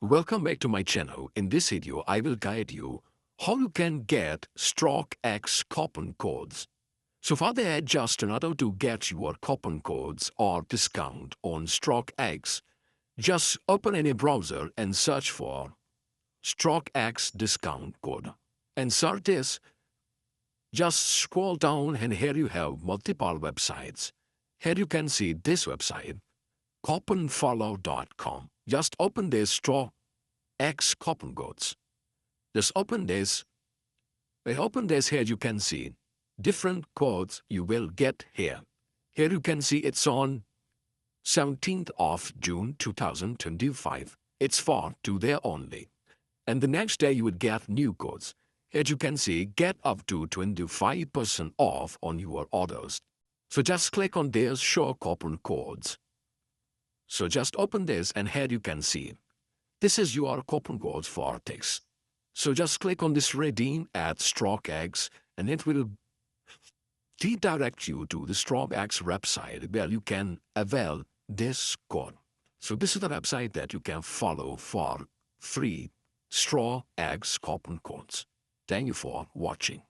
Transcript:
Welcome back to my channel. In this video, I will guide you how you can get stockx coupon codes. So for that, just in order to get your coupon codes or discount on stockx, just open any browser and search for stockx discount code. And search this. Just scroll down and here you have multiple websites. Here you can see this website, couponfollow.com. Just open this stockx coupon codes. Just open this. When open this, here you can see different codes you will get here. Here you can see it's on 17th of June 2025. It's for today only. And the next day you would get new codes. Here you can see get up to 25% off on your orders. So just click on this show coupon codes. So just open this and here you can see this is your coupon code for ticks. So just click on this redeem at stockx and it will redirect you to the stockx website where you can avail this code. So this is the website that you can follow for free stockx coupon codes. Thank you for watching.